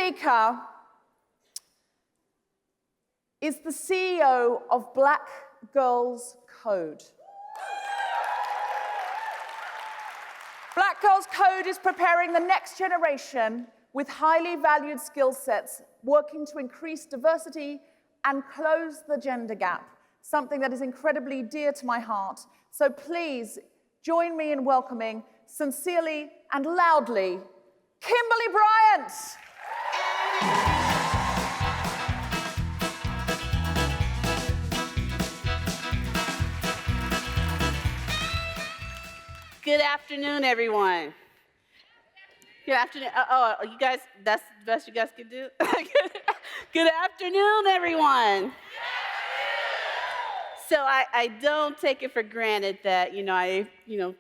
speaker is the CEO of Black Girls Code. Black Girls Code is preparing the next generation with highly valued skill sets, working to increase diversity and close the gender gap, something that is incredibly dear to my heart. So please join me in welcoming, sincerely and loudly, Kimberly Bryant. Good afternoon, everyone. Good afternoon. You guys, that's the best you guys can do? Good afternoon, everyone. So I don't take it for granted that, I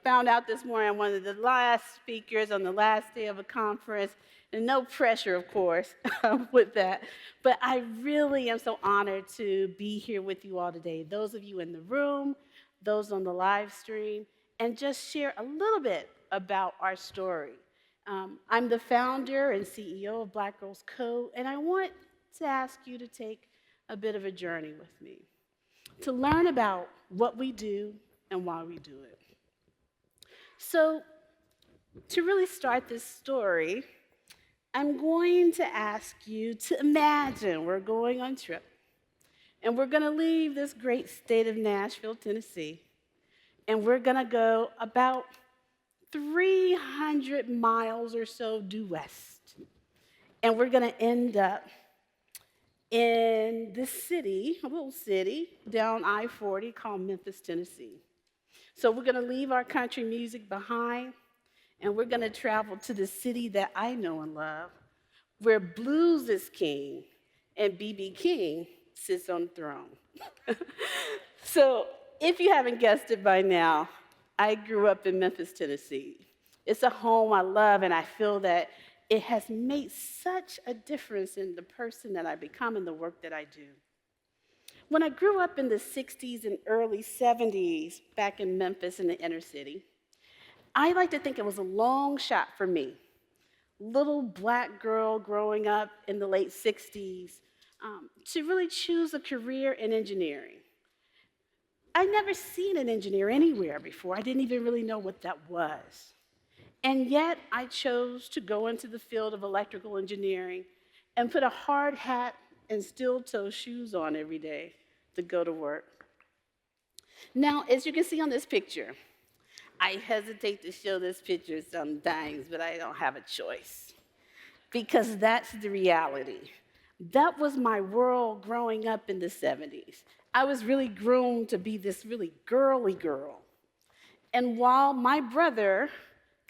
found out this morning I'm one of the last speakers on the last day of a conference, and no pressure, of course, with that. But I really am so honored to be here with you all today, those of you in the room, those on the live stream, and just share a little bit about our story. I'm the founder and CEO of Black Girls Code, and I want to ask you to take a bit of a journey with me, to learn about what we do and why we do it. So, to really start this story, I'm going to ask you to imagine we're going on a trip, and we're going to leave this great state of Nashville, Tennessee, and we're going to go about 300 miles or so due west. And we're going to end up in this city, a little city, down I-40 called Memphis, Tennessee. So we're going to leave our country music behind, and we're going to travel to the city that I know and love, where blues is king and B.B. King sits on the throne. So if you haven't guessed it by now, I grew up in Memphis, Tennessee. It's a home I love, and I feel that it has made such a difference in the person that I become and the work that I do. When I grew up in the 60s and early 70s back in Memphis in the inner city, I like to think it was a long shot for me. Little black girl growing up in the late 60s to really choose a career in engineering. I'd never seen an engineer anywhere before. I didn't even really know what that was. And yet, I chose to go into the field of electrical engineering and put a hard hat and steel-toe shoes on every day to go to work. Now, as you can see on this picture, I hesitate to show this picture sometimes, but I don't have a choice, because that's the reality. That was my world growing up in the 70s. I was really groomed to be this really girly girl. And while my brother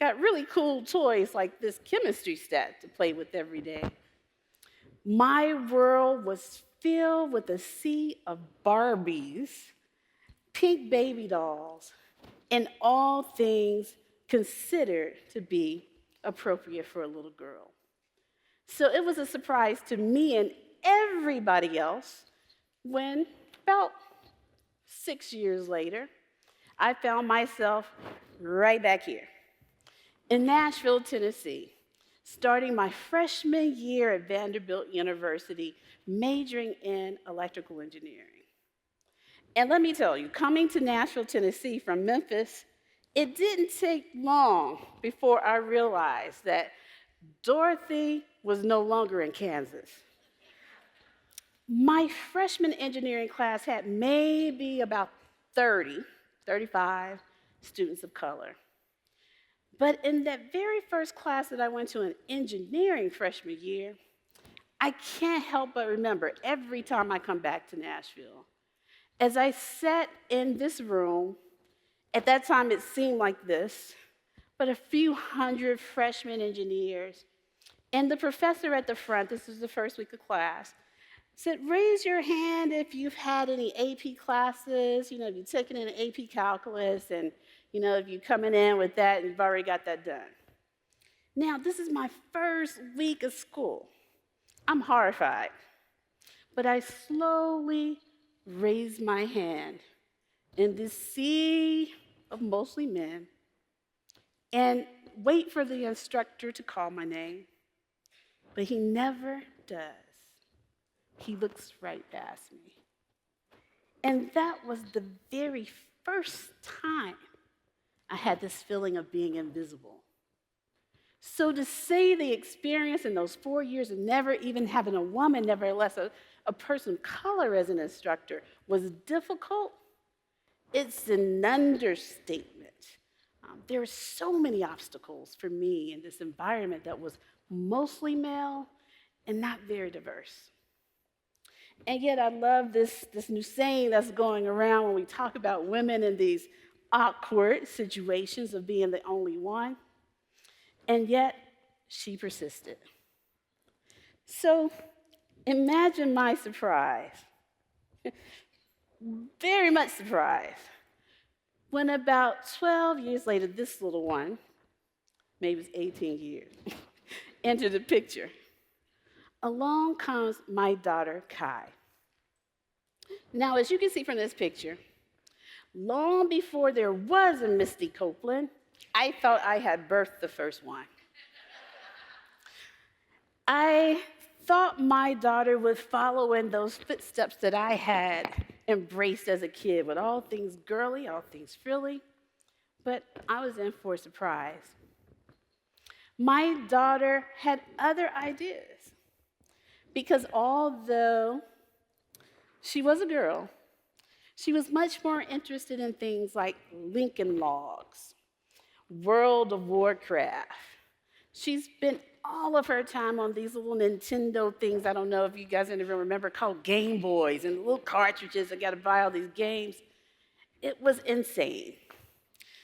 got really cool toys like this chemistry set to play with every day, my world was filled with a sea of Barbies, pink baby dolls, and all things considered to be appropriate for a little girl. So it was a surprise to me and everybody else when, about 6 years later, I found myself right back here in Nashville, Tennessee, starting my freshman year at Vanderbilt University, majoring in electrical engineering. And let me tell you, coming to Nashville, Tennessee from Memphis, it didn't take long before I realized that Dorothy was no longer in Kansas. My freshman engineering class had maybe about 35 students of color. But in that very first class that I went to in engineering freshman year, I can't help but remember every time I come back to Nashville, as I sat in this room, at that time it seemed like this, but a few hundred freshman engineers, and the professor at the front, this was the first week of class, said, raise your hand if you've had any AP classes, if you've taken an AP calculus, and if you're coming in with that and you've already got that done. Now, this is my first week of school. I'm horrified, but I slowly raised my hand in this sea of mostly men and wait for the instructor to call my name. but he never does. He looks right past me. And that was the very first time I had this feeling of being invisible. So to say the experience in those 4 years of never even having a woman, nevertheless a person of color as an instructor, was difficult, it's an understatement. There were so many obstacles for me in this environment that was mostly male and not very diverse. And yet I love this new saying that's going around when we talk about women in these awkward situations of being the only one. And yet she persisted. So imagine my surprise, very much surprised, when about 12 years later, this little one, maybe it's 18 years, entered the picture. Along comes my daughter, Kai. Now, as you can see from this picture, long before there was a Misty Copeland, I thought I had birthed the first one. I thought my daughter would follow in those footsteps that I had embraced as a kid, with all things girly, all things frilly, but I was in for a surprise. My daughter had other ideas, because although she was a girl, she was much more interested in things like Lincoln Logs, World of Warcraft. She spent all of her time on these little Nintendo things, I don't know if you guys even remember, called Game Boys, and little cartridges that got to buy all these games. It was insane.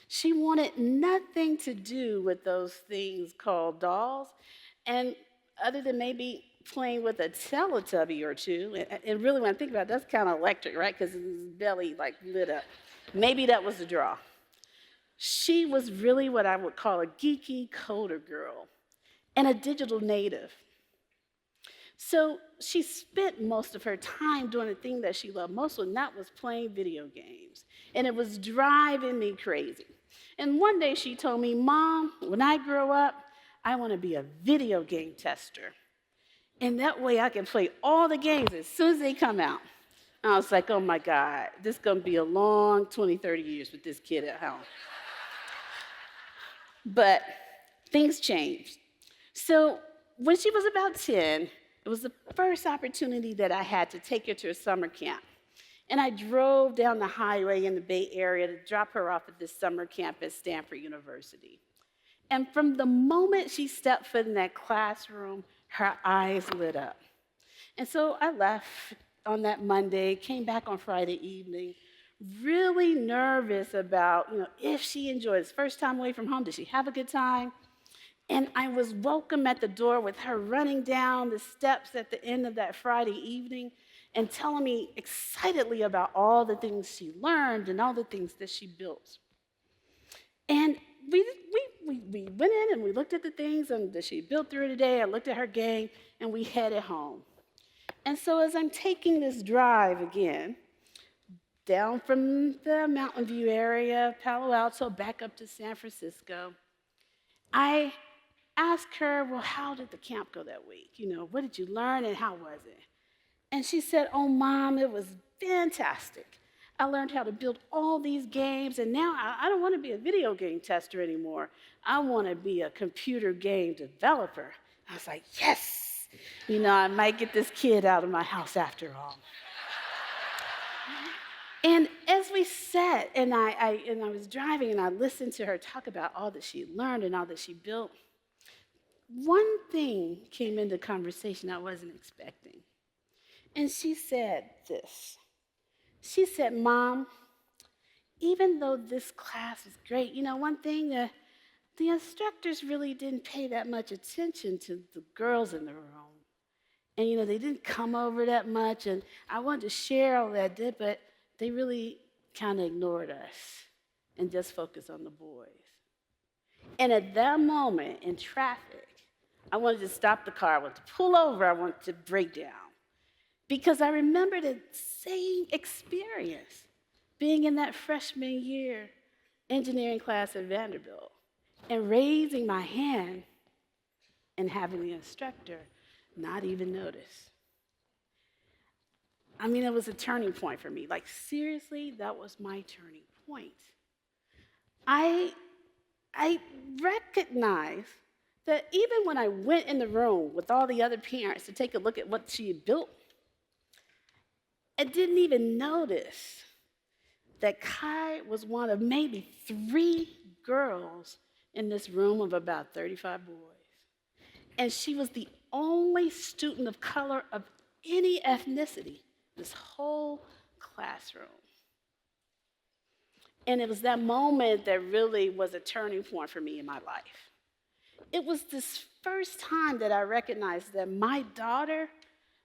She wanted nothing to do with those things called dolls, and other than maybe playing with a Teletubby or two, and really when I think about it, that's kind of electric, right? Because his belly like lit up. Maybe that was the draw. She was really what I would call a geeky coder girl and a digital native. So she spent most of her time doing the thing that she loved most, and that was playing video games. And it was driving me crazy. And one day she told me, "Mom, when I grow up, I want to be a video game tester. And that way I can play all the games as soon as they come out." And I was like, oh my God, this is going to be a long 20, 30 years with this kid at home. But things changed. So when she was about 10, it was the first opportunity that I had to take her to a summer camp. And I drove down the highway in the Bay Area to drop her off at this summer camp at Stanford University. And from the moment she stepped foot in that classroom, her eyes lit up. And so I left on that Monday, came back on Friday evening, really nervous about, if she enjoyed it. First time away from home, did she have a good time? And I was welcome at the door with her running down the steps at the end of that Friday evening and telling me excitedly about all the things she learned and all the things that she built. And we went in and we looked at the things that she built through the day. I looked at her game, and we headed home. And so as I'm taking this drive again, down from the Mountain View area, Palo Alto, back up to San Francisco, I asked her, well, how did the camp go that week? What did you learn and how was it? And she said, oh, Mom, it was fantastic. I learned how to build all these games, and now I don't want to be a video game tester anymore. I want to be a computer game developer. I was like, yes, I might get this kid out of my house after all. And as we sat, and I was driving, and I listened to her talk about all that she learned and all that she built, one thing came into conversation I wasn't expecting. And she said this. She said, Mom, even though this class is great, one thing, the instructors really didn't pay that much attention to the girls in the room. And, they didn't come over that much, and I wanted to share all that, but they really kind of ignored us and just focused on the boys. And at that moment in traffic, I wanted to stop the car, I wanted to pull over, I wanted to break down. Because I remember the same experience being in that freshman year engineering class at Vanderbilt and raising my hand and having the instructor not even notice. I mean, it was a turning point for me. Like, seriously, that was my turning point. I recognized that even when I went in the room with all the other parents to take a look at what she had built, I didn't even notice that Kai was one of maybe 3 girls in this room of about 35 boys. And she was the only student of color of any ethnicity in this whole classroom. And it was that moment that really was a turning point for me in my life. It was this first time that I recognized that my daughter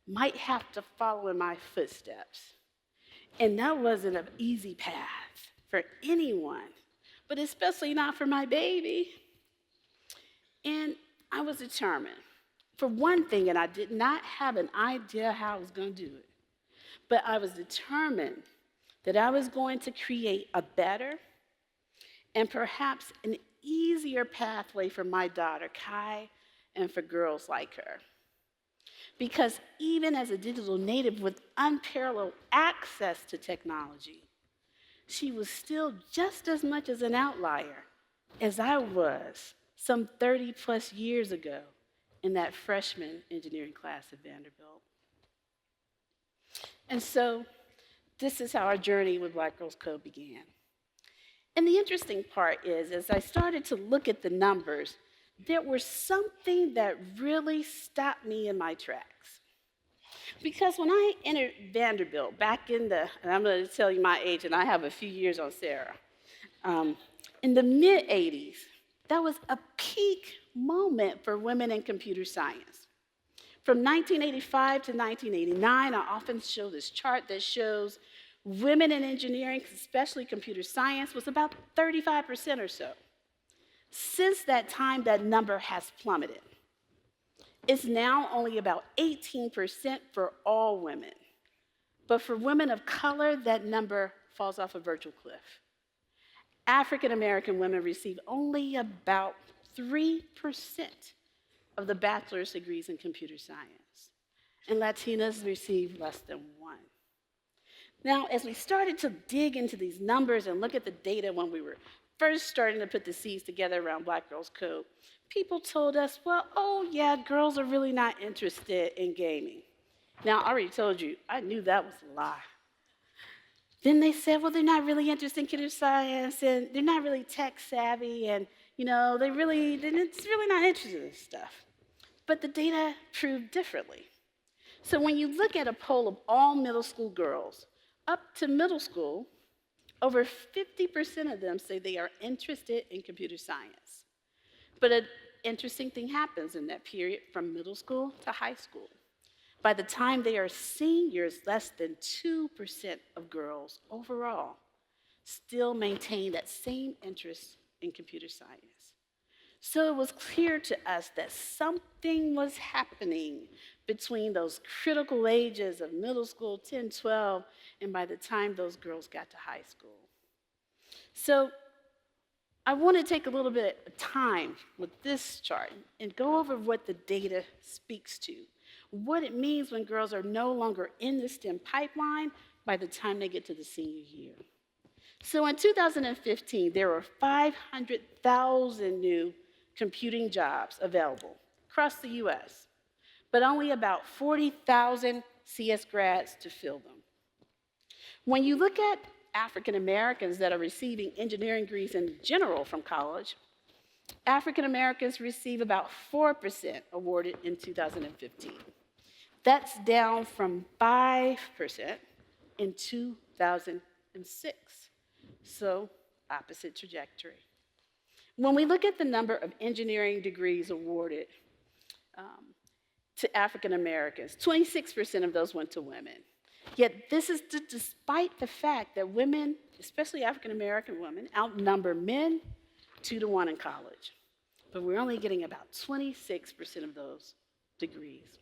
might have to follow in my footsteps. And that wasn't an easy path for anyone, but especially not for my baby. And I was determined. For one thing, and I did not have an idea how I was going to do it, but I was determined that I was going to create a better and perhaps an easier pathway for my daughter, Kai, and for girls like her. Because even as a digital native with unparalleled access to technology, she was still just as much as an outlier as I was some 30 plus years ago in that freshman engineering class at Vanderbilt. And so this is how our journey with Black Girls Code began. And the interesting part is, as I started to look at the numbers, there was something that really stopped me in my tracks. Because when I entered Vanderbilt back in the, and I'm going to tell you my age, and I have a few years on Sarah, in the mid-'80s, that was a peak moment for women in computer science. From 1985 to 1989, I often show this chart that shows women in engineering, especially computer science, was about 35% or so. Since that time, that number has plummeted. It's now only about 18% for all women. But for women of color, that number falls off a virtual cliff. African American women receive only about 3% of the bachelor's degrees in computer science, and Latinas receive less than 1%. Now, as we started to dig into these numbers and look at the data when we were first starting to put the seeds together around Black Girls Code, people told us, well, oh yeah, girls are really not interested in gaming. Now, I already told you, I knew that was a lie. Then they said, well, they're not really interested in computer science, and they're not really tech savvy, and they're really not interested in this stuff. But the data proved differently. So when you look at a poll of all middle school girls, up to middle school, over 50% of them say they are interested in computer science. But an interesting thing happens in that period from middle school to high school. By the time they are seniors, less than 2% of girls overall still maintain that same interest in computer science. So it was clear to us that something was happening between those critical ages of middle school, 10, 12, and by the time those girls got to high school. So I want to take a little bit of time with this chart and go over what the data speaks to, what it means when girls are no longer in the STEM pipeline by the time they get to the senior year. So in 2015, there were 500,000 new computing jobs available across the US, but only about 40,000 CS grads to fill them. When you look at African Americans that are receiving engineering degrees in general from college, African Americans receive about 4% awarded in 2015. That's down from 5% in 2006. So, opposite trajectory. When we look at the number of engineering degrees awarded to African Americans, 26% of those went to women. Yet this is despite the fact that women, especially African American women, outnumber men 2-to-1 in college. But we're only getting about 26% of those degrees.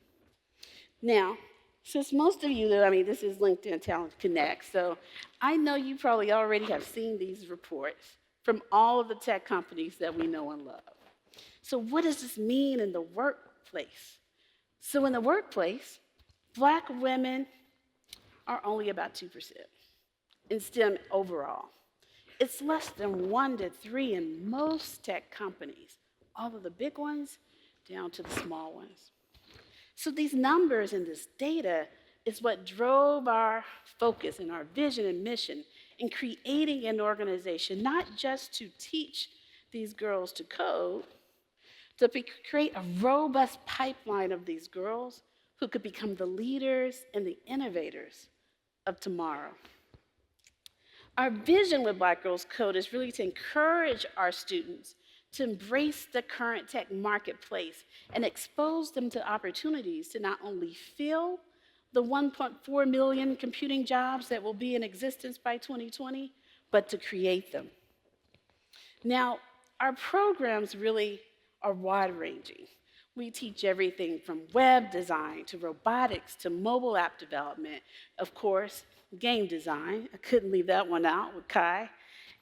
Now, since most of you, this is LinkedIn Talent Connect, so I know you probably already have seen these reports from all of the tech companies that we know and love. So what does this mean in the workplace? So in the workplace, Black women are only about 2% in STEM overall. It's less than 1 to 3 in most tech companies, all of the big ones down to the small ones. So these numbers and this data is what drove our focus and our vision and mission in creating an organization, not just to teach these girls to code, to create a robust pipeline of these girls who could become the leaders and the innovators of tomorrow. Our vision with Black Girls Code is really to encourage our students to embrace the current tech marketplace and expose them to opportunities to not only fill the 1.4 million computing jobs that will be in existence by 2020, but to create them. Now, our programs really are wide-ranging. We teach everything from web design to robotics to mobile app development, of course, game design. I couldn't leave that one out with Kai,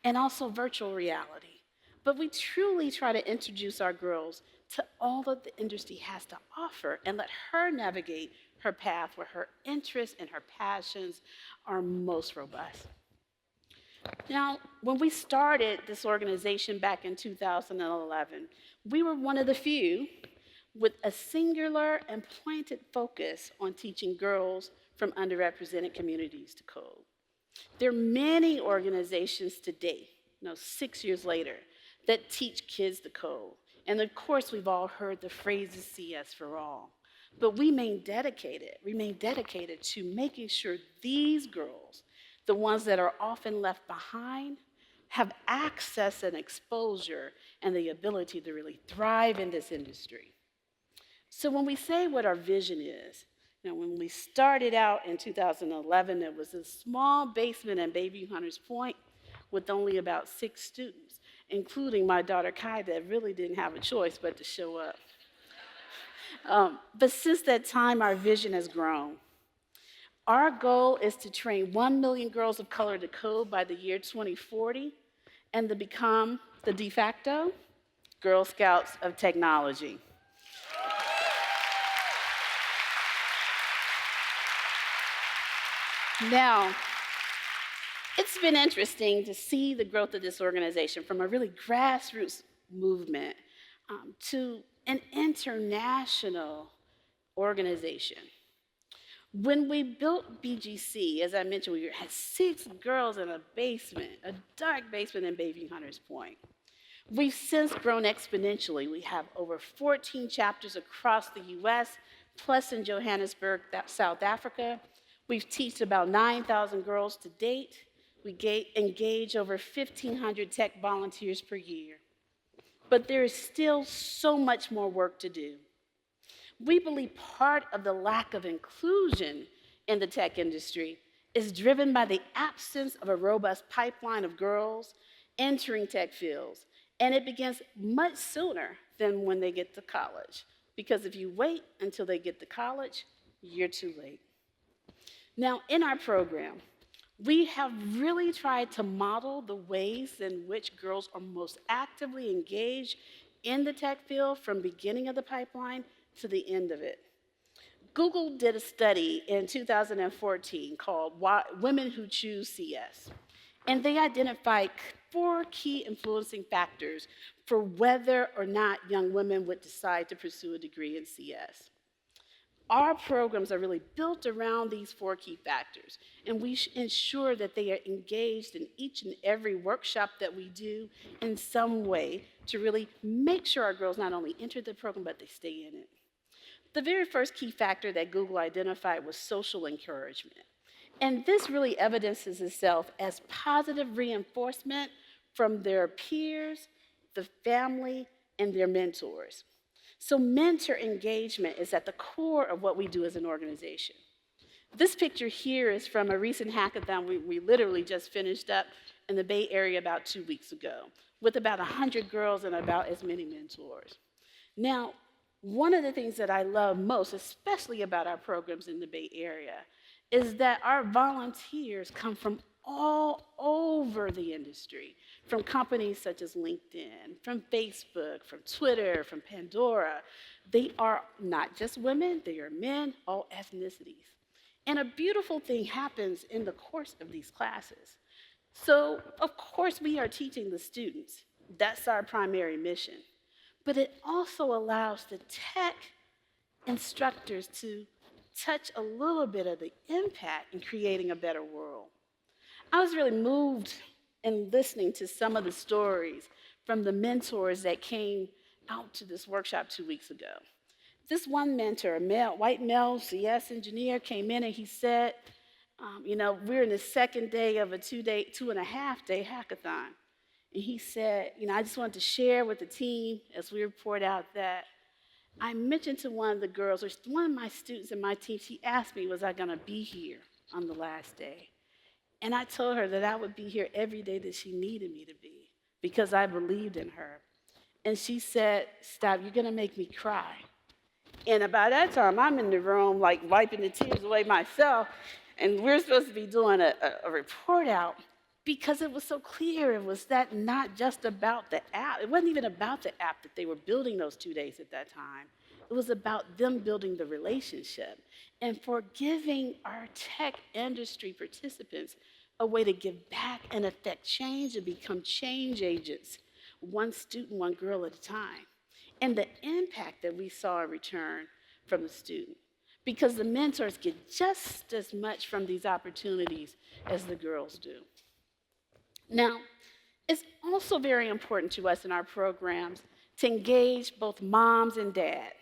and also virtual reality. But we truly try to introduce our girls to all that the industry has to offer and let her navigate her path where her interests and her passions are most robust. Now, when we started this organization back in 2011, we were one of the few with a singular and pointed focus on teaching girls from underrepresented communities to code. There are many organizations today, 6 years later, that teach kids to code. And of course, we've all heard the phrases CS for all. But we remain dedicated to making sure these girls, the ones that are often left behind, have access and exposure and the ability to really thrive in this industry. So when we say what our vision is, when we started out in 2011, it was a small basement in Bayview Hunters Point with only about 6 students, including my daughter Kai, that really didn't have a choice but to show up. But since that time, our vision has grown. Our goal is to train 1 million girls of color to code by the year 2040 and to become the de facto Girl Scouts of technology. Now, it's been interesting to see the growth of this organization from a really grassroots movement to an international organization. When we built BGC, as I mentioned, we had 6 girls in a basement, a dark basement in Bayview Hunters Point. We've since grown exponentially. We have over 14 chapters across the US, plus in Johannesburg, South Africa. We've taught about 9,000 girls to date. We engage over 1,500 tech volunteers per year. But there is still so much more work to do. We believe part of the lack of inclusion in the tech industry is driven by the absence of a robust pipeline of girls entering tech fields. And it begins much sooner than when they get to college. Because if you wait until they get to college, you're too late. Now, in our program, we have really tried to model the ways in which girls are most actively engaged in the tech field from beginning of the pipeline to the end of it. Google did a study in 2014 called Women Who Choose CS. And they identified 4 key influencing factors for whether or not young women would decide to pursue a degree in CS. Our programs are really built around these 4 key factors, and we ensure that they are engaged in each and every workshop that we do in some way to really make sure our girls not only enter the program, but they stay in it. The very first key factor that Google identified was social encouragement. And this really evidences itself as positive reinforcement from their peers, the family, and their mentors. So mentor engagement is at the core of what we do as an organization. This picture here is from a recent hackathon we literally just finished up in the Bay Area about 2 weeks ago, with about 100 girls and about as many mentors. Now, one of the things that I love most, especially about our programs in the Bay Area, is that our volunteers come from all over the industry, from companies such as LinkedIn, from Facebook, from Twitter, from Pandora. They are not just women, they are men, all ethnicities. And a beautiful thing happens in the course of these classes. So, of course, we are teaching the students. That's our primary mission. But it also allows the tech instructors to touch a little bit of the impact in creating a better world. I was really moved in listening to some of the stories from the mentors that came out to this workshop 2 weeks ago. This one mentor, a white male CS engineer, came in and he said, we're in the second day of a 2.5-day hackathon. And he said, I just wanted to share with the team as we report out that I mentioned to one of the girls, or one of my students in my team, she asked me, was I going to be here on the last day? And I told her that I would be here every day that she needed me to be because I believed in her. And she said, stop, you're going to make me cry. And by that time, I'm in the room, like wiping the tears away myself, and we're supposed to be doing a report out because it was so clear it was that not just about the app. It wasn't even about the app that they were building those 2 days at that time. It was about them building the relationship and for giving our tech industry participants a way to give back and affect change and become change agents, one student, one girl at a time. And the impact that we saw in return from the student, because the mentors get just as much from these opportunities as the girls do. Now, it's also very important to us in our programs to engage both moms and dads.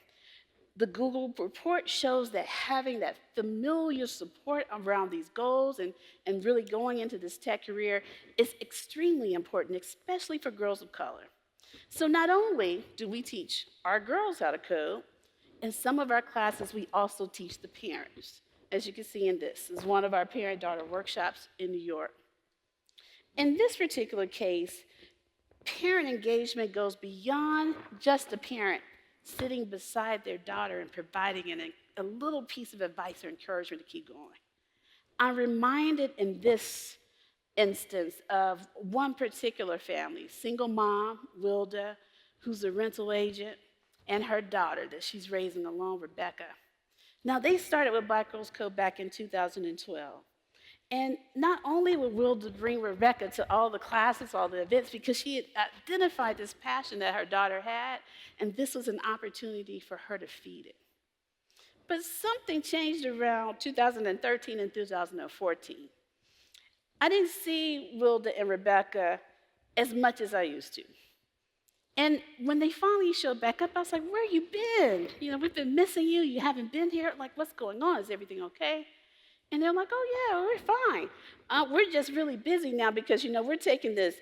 The Google report shows that having that familiar support around these goals and really going into this tech career is extremely important, especially for girls of color. So not only do we teach our girls how to code, in some of our classes we also teach the parents. As you can see in this is one of our parent-daughter workshops in New York. In this particular case, parent engagement goes beyond just a parent sitting beside their daughter and providing a little piece of advice or encouragement to keep going. I'm reminded in this instance of one particular family, single mom, Wilda, who's a rental agent, and her daughter that she's raising alone, Rebecca. Now, they started with Black Girls Code back in 2012. And not only would Wilda bring Rebecca to all the classes, all the events, because she had identified this passion that her daughter had, and this was an opportunity for her to feed it. But something changed around 2013 and 2014. I didn't see Wilda and Rebecca as much as I used to. And when they finally showed back up, I was like, where you been? We've been missing you. You haven't been here. Like, what's going on? Is everything okay? And they're like, oh, yeah, we're fine. We're just really busy now because, we're taking this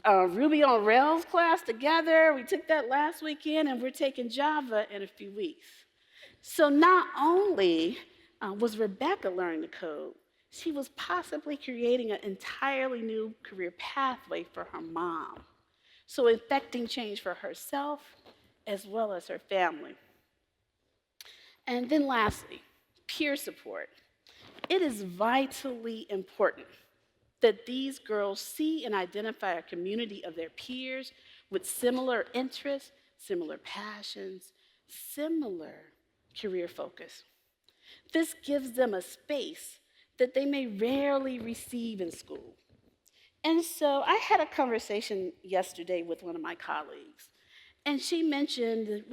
Ruby on Rails class together. We took that last weekend, and we're taking Java in a few weeks. So not only was Rebecca learning to code, she was possibly creating an entirely new career pathway for her mom. So effecting change for herself as well as her family. And then lastly, peer support. It is vitally important that these girls see and identify a community of their peers with similar interests, similar passions, similar career focus. This gives them a space that they may rarely receive in school. And so I had a conversation yesterday with one of my colleagues, and she mentioned,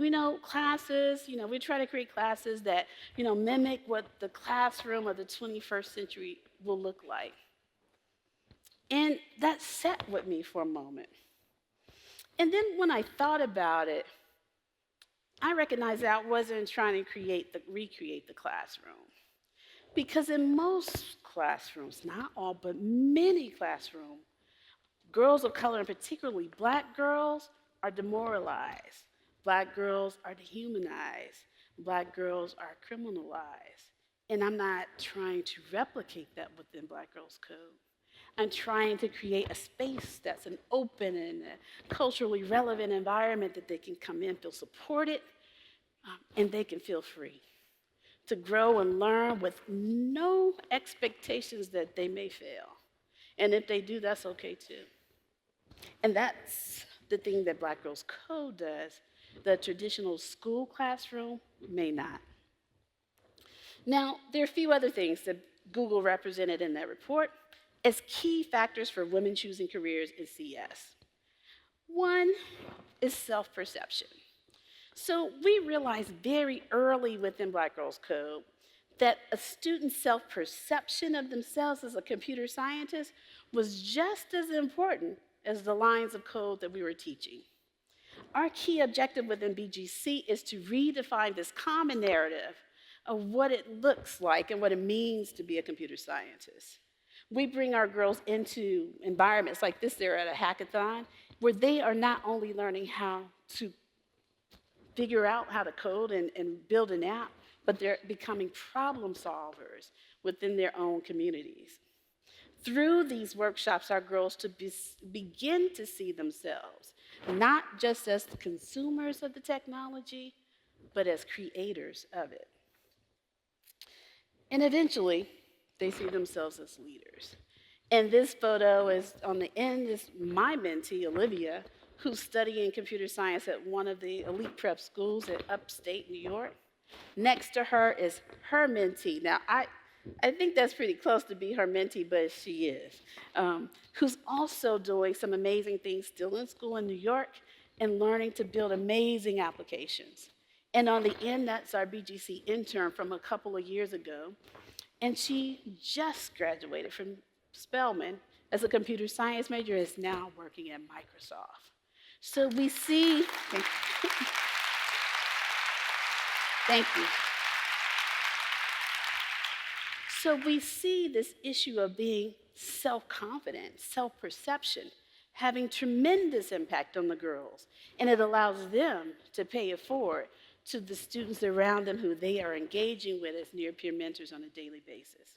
classes, we try to create classes that, mimic what the classroom of the 21st century will look like. And that sat with me for a moment. And then when I thought about it, I recognized that I wasn't trying to recreate the classroom. Because in most classrooms, not all, but many classrooms, girls of color, and particularly Black girls, are demoralized. Black girls are dehumanized. Black girls are criminalized. And I'm not trying to replicate that within Black Girls Code. I'm trying to create a space that's an open and a culturally relevant environment that they can come in, feel supported, and they can feel free to grow and learn with no expectations that they may fail. And if they do, that's okay too. And that's the thing that Black Girls Code does. The traditional school classroom may not. Now, there are a few other things that Google represented in that report as key factors for women choosing careers in CS. One is self-perception. So we realized very early within Black Girls Code that a student's self-perception of themselves as a computer scientist was just as important as the lines of code that we were teaching. Our key objective within BGC is to redefine this common narrative of what it looks like and what it means to be a computer scientist. We bring our girls into environments like this. They're at a hackathon where they are not only learning how to figure out how to code and build an app, but they're becoming problem solvers within their own communities. Through these workshops, our girls begin to see themselves, not just as the consumers of the technology, but as creators of it. And eventually, they see themselves as leaders. And this photo is on the end is my mentee, Olivia, who's studying computer science at one of the elite prep schools at upstate New York. Next to her is her mentee. Now, I think that's pretty close to be her mentee, but she is, who's also doing some amazing things still in school in New York and learning to build amazing applications. And on the end, that's our BGC intern from a couple of years ago. And she just graduated from Spelman as a computer science major, is now working at Microsoft. So we see, thank you. So we see this issue of being self-confident, self-perception, having tremendous impact on the girls. And it allows them to pay it forward to the students around them who they are engaging with as near-peer mentors on a daily basis.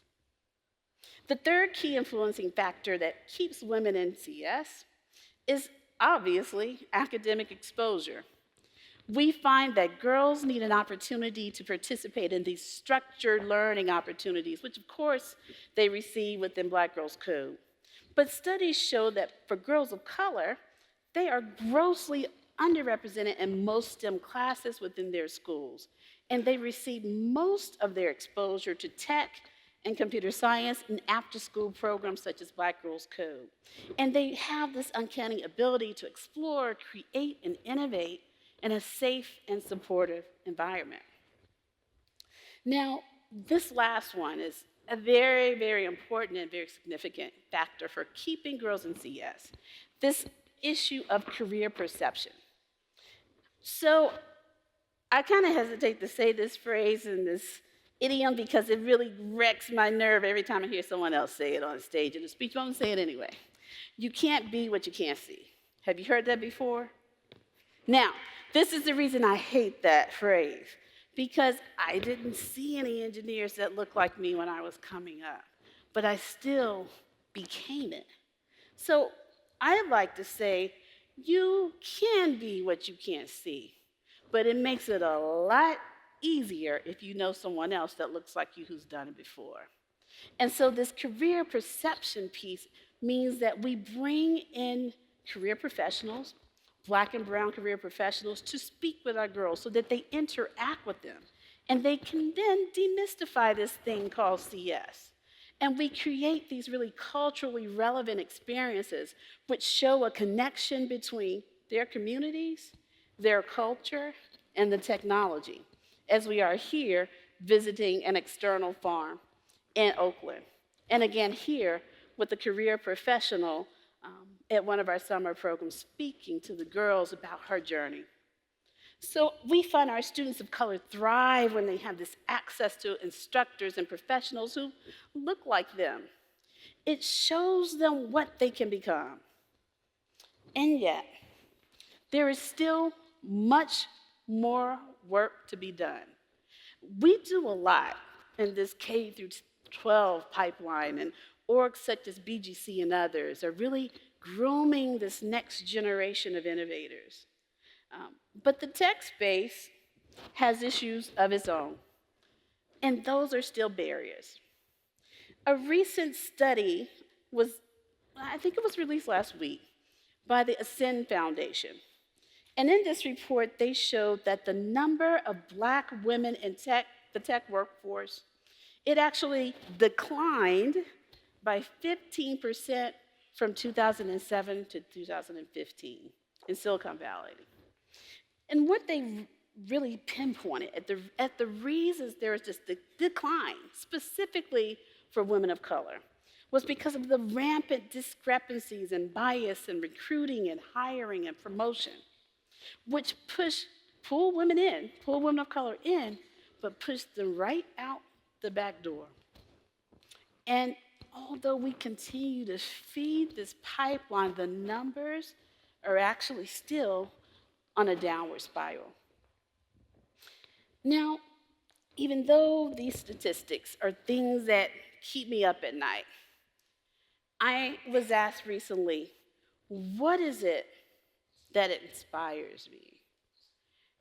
The third key influencing factor that keeps women in CS is obviously academic exposure. We find that girls need an opportunity to participate in these structured learning opportunities, which of course they receive within Black Girls Code. But studies show that for girls of color, they are grossly underrepresented in most STEM classes within their schools. And they receive most of their exposure to tech and computer science and after-school programs such as Black Girls Code. And they have this uncanny ability to explore, create, and innovate in a safe and supportive environment. Now, this last one is a very, very important and very significant factor for keeping girls in CS, this issue of career perception. So I kind of hesitate to say this phrase and this idiom because it really wrecks my nerve every time I hear someone else say it on stage in a speech, but I'm gonna say it anyway. You can't be what you can't see. Have you heard that before? Now, this is the reason I hate that phrase, because I didn't see any engineers that looked like me when I was coming up, but I still became it. So I'd like to say, you can be what you can't see, but it makes it a lot easier if you know someone else that looks like you who's done it before. And so this career perception piece means that we bring in career professionals, Black and brown career professionals, to speak with our girls so that they interact with them. And they can then demystify this thing called CS. And we create these really culturally relevant experiences which show a connection between their communities, their culture, and the technology, as we are here visiting an external farm in Oakland. And again here with a career professional at one of our summer programs speaking to the girls about her journey. So we find our students of color thrive when they have this access to instructors and professionals who look like them. It shows them what they can become. And yet, there is still much more work to be done. We do a lot in this K through 12 pipeline, and orgs such as BGC and others are really grooming this next generation of innovators. But the tech space has issues of its own, and those are still barriers. A recent study was I think it was released last week, by the Ascend Foundation. And in this report, they showed that the number of Black women in the tech workforce, it actually declined by 15% from 2007 to 2015 in Silicon Valley. And what they really pinpointed at the reasons there is this decline, specifically for women of color, was because of the rampant discrepancies and bias in recruiting and hiring and promotion, which pull women of color in, but push them right out the back door. And although we continue to feed this pipeline, the numbers are actually still on a downward spiral. Now, even though these statistics are things that keep me up at night, I was asked recently, what is it that inspires me?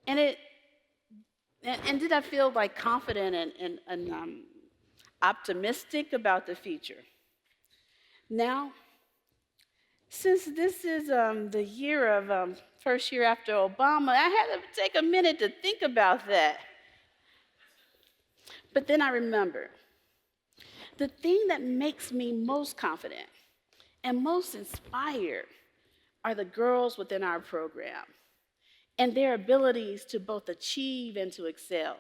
And did I feel like confident and optimistic about the future? Now, since this is the year of first year after Obama, I had to take a minute to think about that. But then I remember the thing that makes me most confident and most inspired are the girls within our program and their abilities to both achieve and to excel.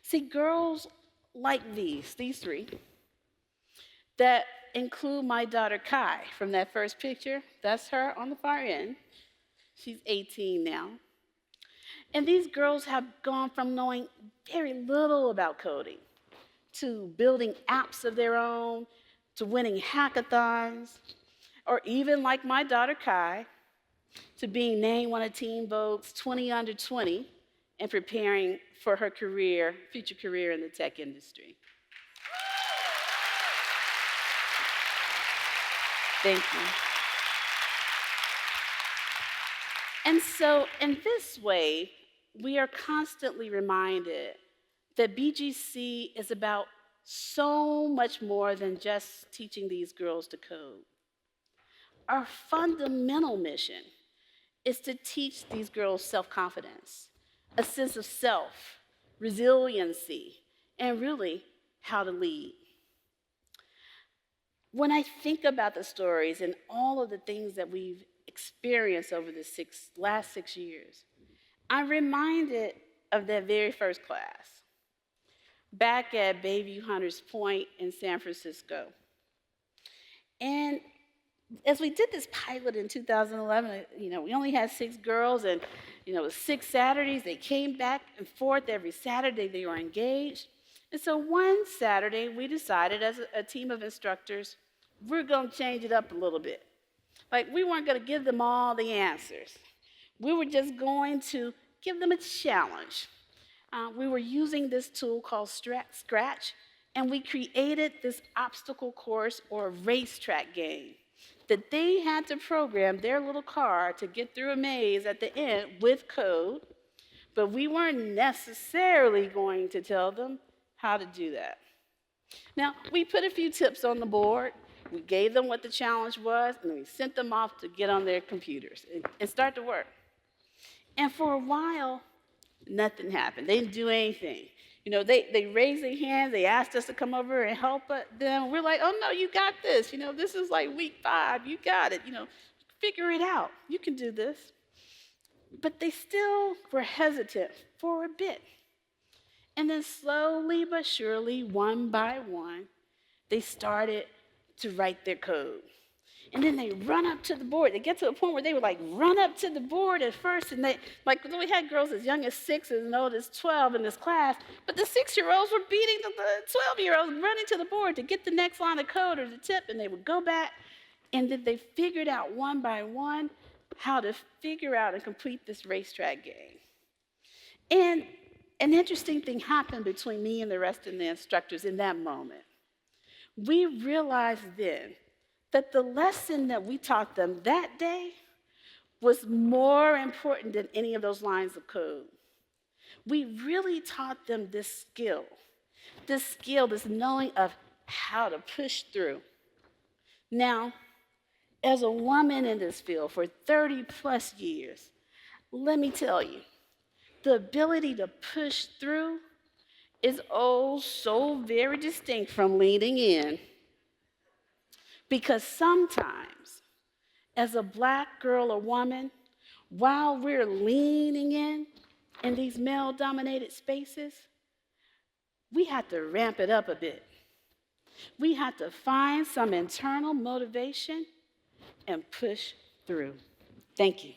See, girls like these three, that include my daughter Kai from that first picture. That's her on the far end. She's 18 now. And these girls have gone from knowing very little about coding to building apps of their own, to winning hackathons, or even like my daughter Kai, to being named one of Teen Vogue's 20 Under 20 and preparing for her future career in the tech industry. Thank you. And so in this way, we are constantly reminded that BGC is about so much more than just teaching these girls to code. Our fundamental mission is to teach these girls self-confidence, a sense of self, resiliency, and really how to lead. When I think about the stories and all of the things that we've experienced over the last 6 years, I'm reminded of that very first class back at Bayview Hunters Point in San Francisco. And as we did this pilot in 2011, we only had 6 girls, and it was 6 Saturdays. They came back and forth every Saturday. They were engaged. And so one Saturday, we decided as a team of instructors, we're going to change it up a little bit. Like, we weren't going to give them all the answers. We were just going to give them a challenge. We were using this tool called Scratch, and we created this obstacle course or racetrack game that they had to program their little car to get through a maze at the end with code, but we weren't necessarily going to tell them how to do that. Now, we put a few tips on the board. We gave them what the challenge was, and we sent them off to get on their computers and start to work. And for a while, nothing happened. They didn't do anything. They raised their hands. They asked us to come over and help them. We're like, oh, no, you got this. This is like week 5. You got it. Figure it out. You can do this. But they still were hesitant for a bit. And then slowly but surely, one by one, they started to write their code. And then they run up to the board. They get to a point where they would run up to the board at first, and we had girls as young as 6 and as old as 12 in this class, but the 6-year-olds were beating the 12-year-olds, running to the board to get the next line of code or the tip, and they would go back, and then they figured out one by one how to figure out and complete this racetrack game. And an interesting thing happened between me and the rest of the instructors in that moment. We realized then that the lesson that we taught them that day was more important than any of those lines of code. We really taught them this skill, this knowing of how to push through. Now, As a woman in this field for 30 plus years, let me tell you, the ability to push through is oh so very distinct from leaning in. Because sometimes, as a Black girl or woman, while we're leaning in these male-dominated spaces, we have to ramp it up a bit. We have to find some internal motivation and push through. Thank you.